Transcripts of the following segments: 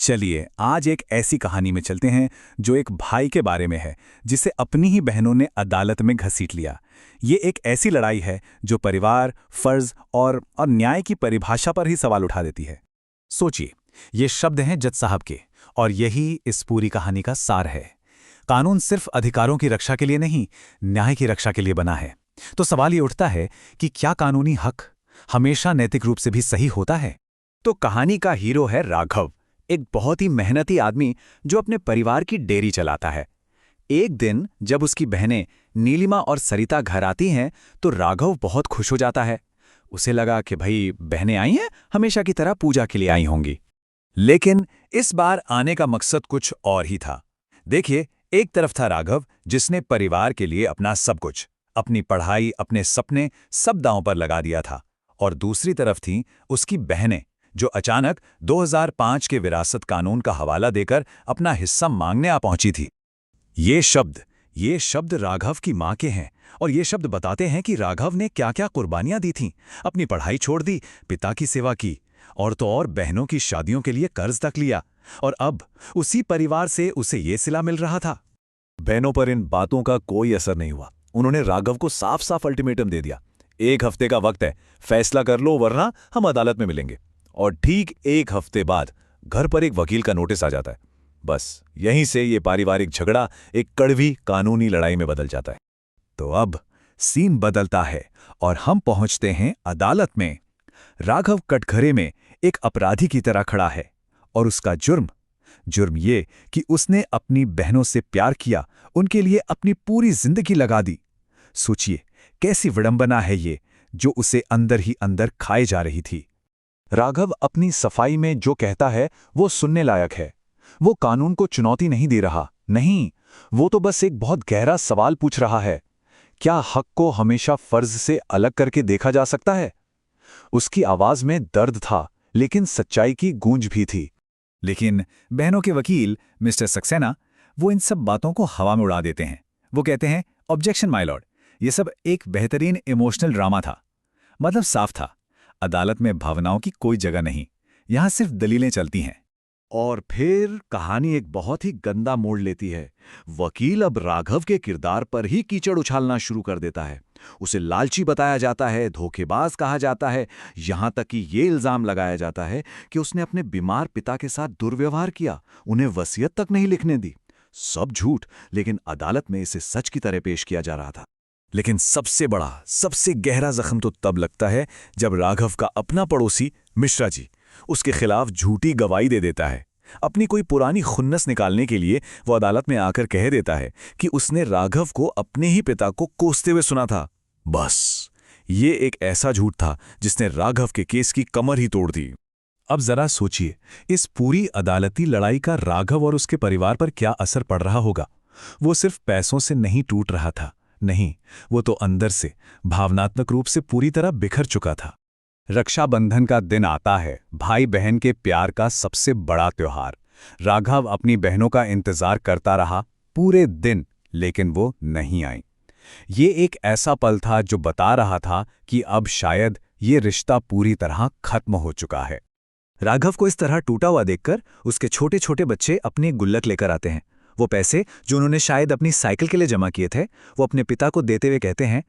चलिए आज एक ऐसी कहानी में चलते हैं जो एक भाई के बारे में है जिसे अपनी ही बहनों ने अदालत में घसीट लिया। ये एक ऐसी लड़ाई है जो परिवार, फर्ज और न्याय की परिभाषा पर ही सवाल उठा देती है। सोचिए, ये शब्द हैं जज साहब के और यही इस पूरी कहानी का सार है। कानून सिर्फ अधिकारों की रक्षा के लिए नहीं, न्याय की रक्षा के लिए बना है। तो सवाल ये उठता है कि क्या कानूनी हक हमेशा नैतिक रूप से भी सही होता है? तो कहानी का हीरो है राघव, एक बहुत ही मेहनती आदमी जो अपने परिवार की डेयरी चलाता है। एक दिन जब उसकी बहनें नीलिमा और सरिता घर आती हैं तो राघव बहुत खुश हो जाता है। उसे लगा कि भाई बहनें आई हैं, हमेशा की तरह पूजा के लिए आई होंगी। लेकिन इस बार आने का मकसद कुछ और ही था। देखिए, एक तरफ था राघव जिसने परिवार के लिए अपना सब कुछ, अपनी पढ़ाई, अपने सपने सब दांव पर लगा दिया था, और दूसरी तरफ थीं उसकी बहनें जो अचानक 2005 के विरासत कानून का हवाला देकर अपना हिस्सा मांगने आ पहुंची थी। ये शब्द राघव की मां के हैं और ये शब्द बताते हैं कि राघव ने क्या-क्या कुर्बानियां दी थीं। अपनी पढ़ाई छोड़ दी, पिता की सेवा की और तो और बहनों की शादियों के लिए कर्ज तक लिया, और अब उसी परिवार से उसे ये सिला मिल रहा था। बहनों पर इन बातों का कोई असर नहीं हुआ। उन्होंने राघव को साफ साफ अल्टीमेटम दे दिया, 1 हफ्ते का वक्त है, फैसला कर लो वरना हम अदालत में मिलेंगे। और ठीक 1 हफ्ते बाद घर पर एक वकील का नोटिस आ जाता है। बस यहीं से ये पारिवारिक झगड़ा एक कड़वी कानूनी लड़ाई में बदल जाता है। तो अब सीन बदलता है और हम पहुंचते हैं अदालत में। राघव कटघरे में एक अपराधी की तरह खड़ा है और उसका जुर्म ये कि उसने अपनी बहनों से प्यार किया, उनके लिए अपनी पूरी जिंदगी लगा दी। सोचिए कैसी विडंबना है ये, जो उसे अंदर ही अंदर खाए जा रही थी। राघव अपनी सफाई में जो कहता है वो सुनने लायक है। वो कानून को चुनौती नहीं दे रहा, नहीं, वो तो बस एक बहुत गहरा सवाल पूछ रहा है। क्या हक को हमेशा फर्ज से अलग करके देखा जा सकता है? उसकी आवाज में दर्द था, लेकिन सच्चाई की गूंज भी थी। लेकिन बहनों के वकील मिस्टर सक्सेना, वो इन सब बातों को हवा में उड़ा देते हैं। वो कहते हैं, ऑब्जेक्शन माय लॉर्ड, ये सब एक बेहतरीन इमोशनल ड्रामा था। मतलब साफ था, अदालत में भावनाओं की कोई जगह नहीं, यहां सिर्फ दलीलें चलती हैं। और फिर कहानी एक बहुत ही गंदा मोड़ लेती है। वकील अब राघव के किरदार पर ही कीचड़ उछालना शुरू कर देता है। उसे लालची बताया जाता है, धोखेबाज कहा जाता है, यहां तक कि ये इल्जाम लगाया जाता है कि उसने अपने बीमार पिता के साथ दुर्व्यवहार किया, उन्हें वसीयत तक नहीं लिखने दी। सब झूठ, लेकिन अदालत में इसे सच की तरह पेश किया जा रहा था। लेकिन सबसे बड़ा, सबसे गहरा जख्म तो तब लगता है जब राघव का अपना पड़ोसी मिश्रा जी उसके खिलाफ झूठी गवाही दे देता है। अपनी कोई पुरानी खुन्नस निकालने के लिए वो अदालत में आकर कह देता है कि उसने राघव को अपने ही पिता को कोसते हुए सुना था। बस ये एक ऐसा झूठ था जिसने राघव के केस की कमर ही तोड़ दी। अब जरा सोचिए, इस पूरी अदालती लड़ाई का राघव और उसके परिवार पर क्या असर पड़ रहा होगा। वो सिर्फ पैसों से नहीं टूट रहा था, नहीं, वो तो अंदर से भावनात्मक रूप से पूरी तरह बिखर चुका था। रक्षाबंधन का दिन आता है, भाई बहन के प्यार का सबसे बड़ा त्योहार। राघव अपनी बहनों का इंतजार करता रहा पूरे दिन, लेकिन वो नहीं आई। ये एक ऐसा पल था जो बता रहा था कि अब शायद ये रिश्ता पूरी तरह खत्म हो चुका है। राघव को इस तरह टूटा हुआ देखकर उसके छोटे छोटे बच्चे अपनी गुल्लक लेकर आते हैं। वो पैसे जो उन्होंने शायद अपनी साइकिल के लिए जमा किए थे, वो अपने पिता को देते हुए कहते हैं,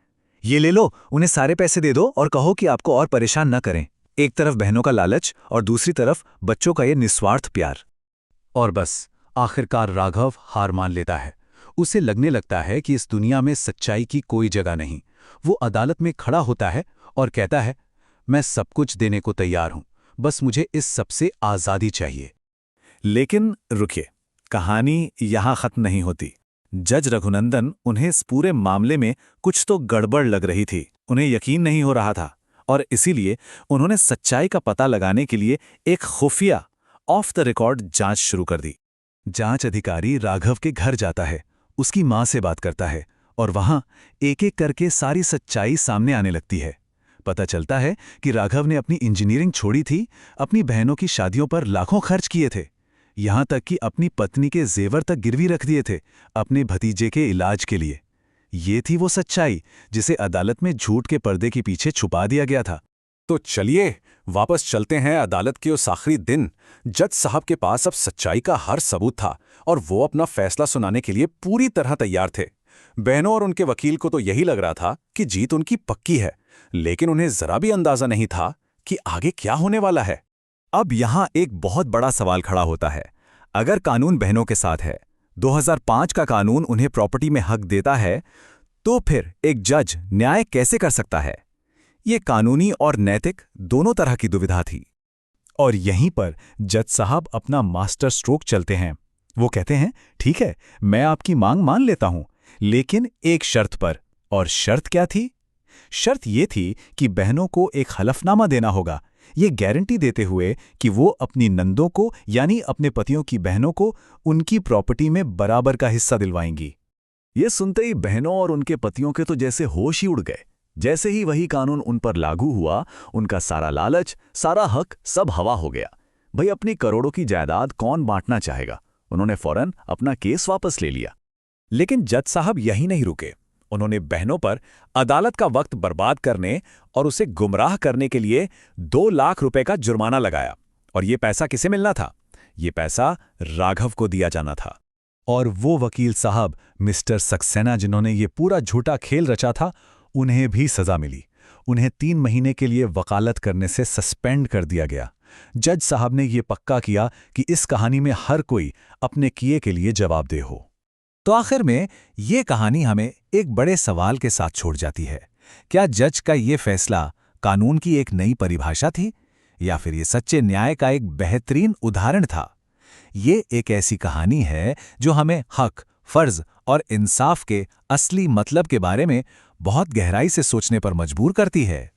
ये ले लो, उन्हें सारे पैसे दे दो और कहो कि आपको और परेशान न करें। एक तरफ बहनों का लालच और दूसरी तरफ बच्चों का ये निस्वार्थ प्यार। और बस आखिरकार राघव हार मान लेता है। उसे लगने लगता है कि इस दुनिया में सच्चाई की कोई जगह नहीं। वो अदालत में खड़ा होता है और कहता है, मैं सब कुछ देने को तैयार हूं, बस मुझे इस सबसे आज़ादी चाहिए। लेकिन रुकिए, कहानी यहां खत्म नहीं होती। जज रघुनंदन, उन्हें इस पूरे मामले में कुछ तो गड़बड़ लग रही थी। उन्हें यकीन नहीं हो रहा था और इसीलिए उन्होंने सच्चाई का पता लगाने के लिए एक खुफिया ऑफ द रिकॉर्ड जांच शुरू कर दी। जांच अधिकारी राघव के घर जाता है, उसकी मां से बात करता है और वहां एक एक करके सारी सच्चाई सामने आने लगती है। पता चलता है कि राघव ने अपनी इंजीनियरिंग छोड़ी थी, अपनी बहनों की शादियों पर लाखों खर्च किए थे, यहां तक कि अपनी पत्नी के जेवर तक गिरवी रख दिए थे अपने भतीजे के इलाज के लिए। ये थी वो सच्चाई जिसे अदालत में झूठ के पर्दे के पीछे छुपा दिया गया था। तो चलिए वापस चलते हैं अदालत के उस आखिरी दिन। जज साहब के पास अब सच्चाई का हर सबूत था और वो अपना फैसला सुनाने के लिए पूरी तरह तैयार थे। बहनों और उनके वकील को तो यही लग रहा था कि जीत उनकी पक्की है, लेकिन उन्हें जरा भी अंदाजा नहीं था कि आगे क्या होने वाला है। अब यहां एक बहुत बड़ा सवाल खड़ा होता है। अगर कानून बहनों के साथ है, 2005 का कानून उन्हें प्रॉपर्टी में हक देता है, तो फिर एक जज न्याय कैसे कर सकता है? ये कानूनी और नैतिक दोनों तरह की दुविधा थी। और यहीं पर जज साहब अपना मास्टर स्ट्रोक चलते हैं। वो कहते हैं, ठीक है, मैं आपकी मांग मान लेता हूं, लेकिन एक शर्त पर। और शर्त क्या थी? शर्त ये थी कि बहनों को एक हलफनामा देना होगा, ये गारंटी देते हुए कि वो अपनी नंदों को यानी अपने पतियों की बहनों को उनकी प्रॉपर्टी में बराबर का हिस्सा दिलवाएंगी। ये सुनते ही बहनों और उनके पतियों के तो जैसे होश ही उड़ गए। जैसे ही वही कानून उन पर लागू हुआ, उनका सारा लालच, सारा हक सब हवा हो गया। भाई, अपनी करोड़ों की जायदाद कौन बांटना चाहेगा? उन्होंने फौरन अपना केस वापस ले लिया। लेकिन जज साहब यही नहीं रुके। उन्होंने बहनों पर अदालत का वक्त बर्बाद करने और उसे गुमराह करने के लिए 2 लाख रुपए का जुर्माना लगाया। और ये पैसा किसे मिलना था? ये पैसा राघव को दिया जाना था। और वो वकील साहब मिस्टर सक्सेना, जिन्होंने ये पूरा झूठा खेल रचा था, उन्हें भी सजा मिली। उन्हें 3 महीने के लिए वकालत करने से सस्पेंड कर दिया गया। जज साहब ने ये पक्का किया कि इस कहानी में हर कोई अपने किए के लिए जवाबदेह हो। तो आखिर में ये कहानी हमें एक बड़े सवाल के साथ छोड़ जाती है। क्या जज का ये फैसला कानून की एक नई परिभाषा थी, या फिर ये सच्चे न्याय का एक बेहतरीन उदाहरण था? ये एक ऐसी कहानी है जो हमें हक, फर्ज और इंसाफ के असली मतलब के बारे में बहुत गहराई से सोचने पर मजबूर करती है।